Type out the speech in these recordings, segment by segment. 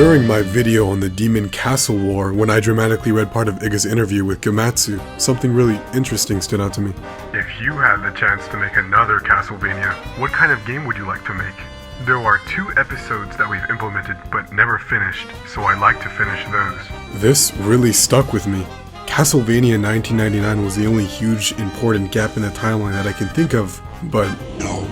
During my video on the Demon Castle War, when I dramatically read part of Iga's interview with Gamatsu, something really interesting stood out to me. If you had the chance to make another Castlevania, what kind of game would you like to make? There are 2 episodes that we've implemented but never finished, so I'd like to finish those. This really stuck with me. Castlevania 1999 was the only huge, important gap in the timeline that I can think of, but no,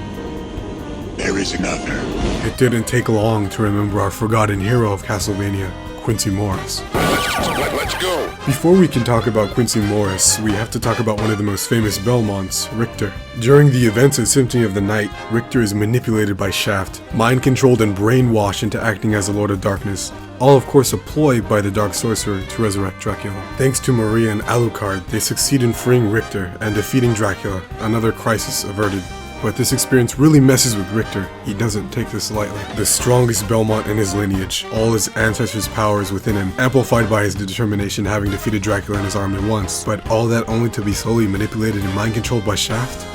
there is another. It didn't take long to remember our forgotten hero of Castlevania, Quincy Morris. Let's go! Before we can talk about Quincy Morris, we have to talk about one of the most famous Belmonts, Richter. During the events of Symphony of the Night, Richter is manipulated by Shaft, mind-controlled and brainwashed into acting as the Lord of Darkness, all of course a ploy by the Dark Sorcerer to resurrect Dracula. Thanks to Maria and Alucard, they succeed in freeing Richter and defeating Dracula, another crisis averted. But this experience really messes with Richter. He doesn't take this lightly. The strongest Belmont in his lineage, all his ancestors' powers within him, amplified by his determination having defeated Dracula and his army once, but all that only to be slowly manipulated and mind-controlled by Shaft?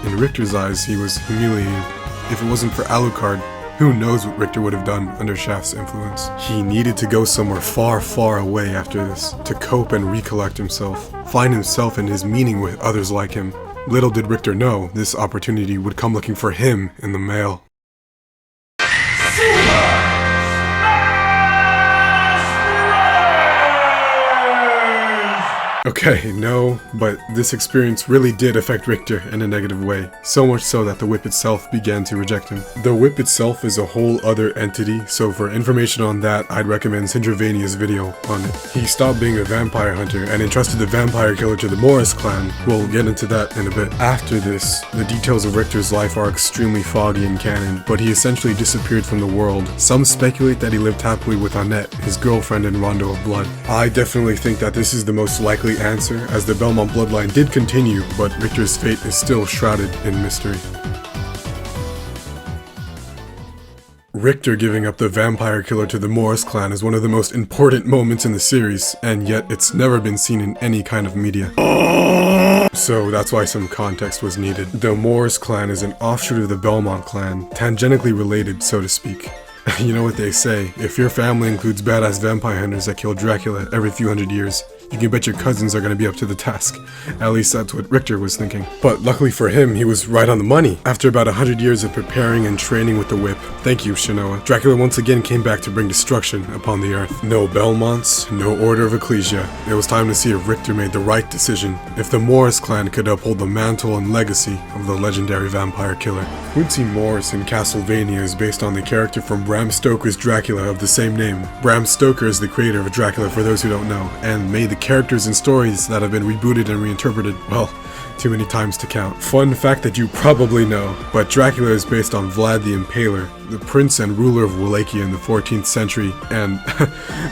In Richter's eyes, he was humiliated. If it wasn't for Alucard, who knows what Richter would have done under Shaft's influence. He needed to go somewhere far, far away after this, to cope and recollect himself, find himself and his meaning with others like him. Little did Richter know, this opportunity would come looking for him in the mail. Okay, no, but this experience really did affect Richter in a negative way, so much so that the whip itself began to reject him. The whip itself is a whole other entity, so for information on that, I'd recommend Syndravania's video on it. He stopped being a vampire hunter and entrusted the vampire killer to the Morris clan. We'll get into that in a bit. After this, the details of Richter's life are extremely foggy in canon, but he essentially disappeared from the world. Some speculate that he lived happily with Annette, his girlfriend in Rondo of Blood. I definitely think that this is the most likely answer, as the Belmont bloodline did continue, but Richter's fate is still shrouded in mystery. Richter giving up the vampire killer to the Morris clan is one of the most important moments in the series, and yet it's never been seen in any kind of media. So that's why some context was needed. The Morris clan is an offshoot of the Belmont clan, tangentially related, so to speak. You know what they say, if your family includes badass vampire hunters that kill Dracula every few hundred years, you can bet your cousins are going to be up to the task. At least that's what Richter was thinking. But luckily for him, he was right on the money. After about 100 years of preparing and training with the whip, thank you, Shinoa, Dracula once again came back to bring destruction upon the earth. No Belmonts, no Order of Ecclesia. It was time to see if Richter made the right decision, if the Morris clan could uphold the mantle and legacy of the legendary vampire killer. Quincy Morris in Castlevania is based on the character from Bram Stoker's Dracula of the same name. Bram Stoker is the creator of Dracula for those who don't know, and made the characters and stories that have been rebooted and reinterpreted, well, too many times to count. Fun fact that you probably know, but Dracula is based on Vlad the Impaler, the prince and ruler of Wallachia in the 14th century, and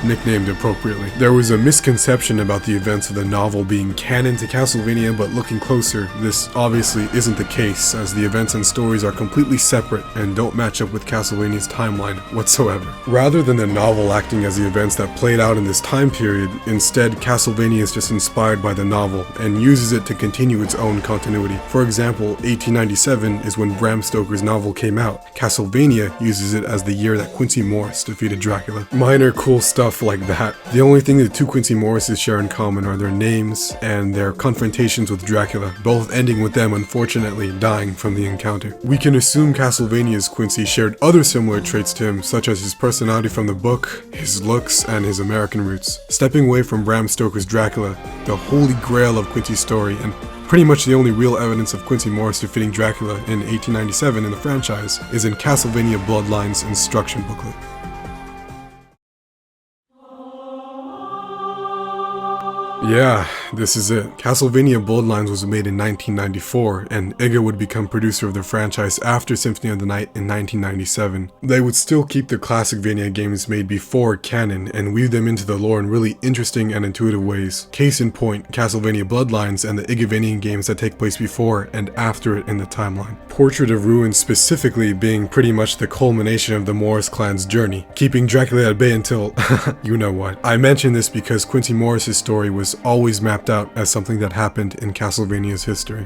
nicknamed appropriately. There was a misconception about the events of the novel being canon to Castlevania, but looking closer, this obviously isn't the case, as the events and stories are completely separate and don't match up with Castlevania's timeline whatsoever. Rather than the novel acting as the events that played out in this time period, instead Castlevania is just inspired by the novel and uses it to continue its own continuity. For example, 1897 is when Bram Stoker's novel came out. Castlevania uses it as the year that Quincy Morris defeated Dracula. Minor cool stuff like that. The only thing the two Quincy Morrises share in common are their names and their confrontations with Dracula, both ending with them unfortunately dying from the encounter. We can assume Castlevania's Quincy shared other similar traits to him, such as his personality from the book, his looks, and his American roots. Stepping away from Bram Stoker's Dracula, the holy grail of Quincy's story, and pretty much the only real evidence of Quincy Morris defeating Dracula in 1897 in the franchise is in Castlevania Bloodlines instruction booklet. Yeah, this is it. Castlevania Bloodlines was made in 1994, and Iga would become producer of the franchise after Symphony of the Night in 1997. They would still keep the Classicvania games made before canon and weave them into the lore in really interesting and intuitive ways. Case in point, Castlevania Bloodlines and the Igavanian games that take place before and after it in the timeline. Portrait of Ruin specifically being pretty much the culmination of the Morris clan's journey, keeping Dracula at bay until you know what. I mention this because Quincy Morris' story was always mapped out as something that happened in Castlevania's history.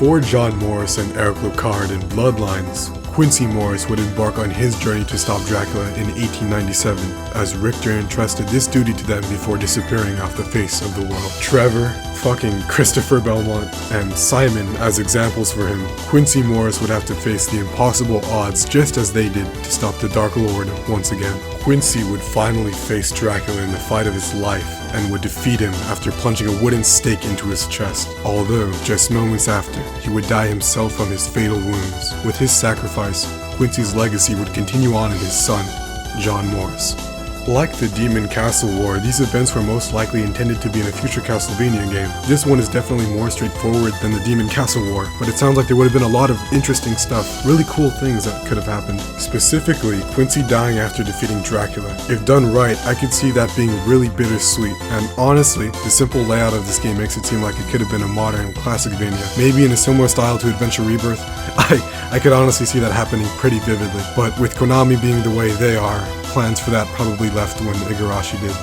Before John Morris and Eric Alucard in Bloodlines, Quincy Morris would embark on his journey to stop Dracula in 1897, as Richter entrusted this duty to them before disappearing off the face of the world. Trevor, fucking Christopher Belmont, and Simon as examples for him, Quincy Morris would have to face the impossible odds just as they did to stop the Dark Lord once again. Quincy would finally face Dracula in the fight of his life, and would defeat him after plunging a wooden stake into his chest, although just moments after, he would die himself from his fatal wounds. With his sacrifice, Quincy's legacy would continue on in his son, John Morris. Like the Demon Castle War, these events were most likely intended to be in a future Castlevania game. This one is definitely more straightforward than the Demon Castle War, but it sounds like there would have been a lot of interesting stuff, really cool things that could have happened. Specifically, Quincy dying after defeating Dracula. If done right, I could see that being really bittersweet, and honestly, the simple layout of this game makes it seem like it could have been a modern Classicvania, maybe in a similar style to Adventure Rebirth. I could honestly see that happening pretty vividly, but with Konami being the way they are, plans for that probably left when Igarashi did.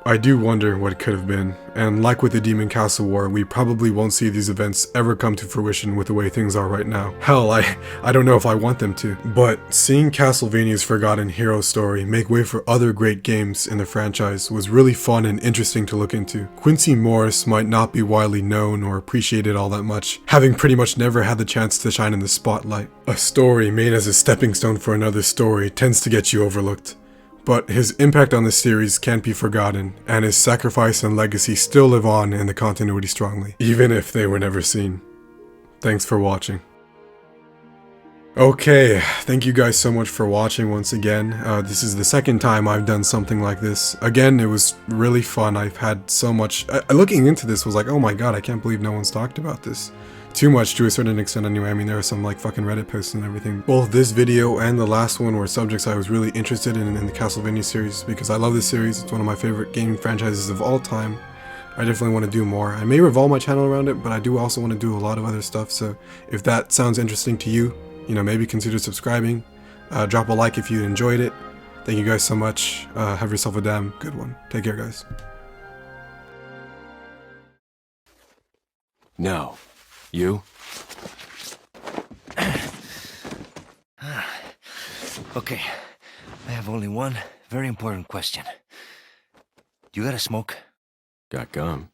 I do wonder what it could have been, and like with the Demon Castle War, we probably won't see these events ever come to fruition with the way things are right now. Hell, I don't know if I want them to. But seeing Castlevania's forgotten hero story make way for other great games in the franchise was really fun and interesting to look into. Quincy Morris might not be widely known or appreciated all that much, having pretty much never had the chance to shine in the spotlight. A story made as a stepping stone for another story tends to get you overlooked. But his impact on the series can't be forgotten, and his sacrifice and legacy still live on in the continuity strongly, even if they were never seen. Thanks for watching. Okay, thank you guys so much for watching once again. This is the second time I've done something like this. Again, it was really fun. I've had so much... looking into this was like, oh my god, I can't believe no one's talked about this. Too much to a certain extent anyway. I mean, there are some like fucking Reddit posts and everything. Both this video and the last one were subjects I was really interested in the Castlevania series, because I love this series. It's one of my favorite gaming franchises of all time. I definitely want to do more. I may revolve my channel around it, but I do also want to do a lot of other stuff, so if that sounds interesting to you, you know, maybe consider subscribing. Drop a like if you enjoyed it. Thank you guys so much. Have yourself a damn good one. Take care, guys. No. You? Okay, I have only one very important question. You got a smoke? Got gum.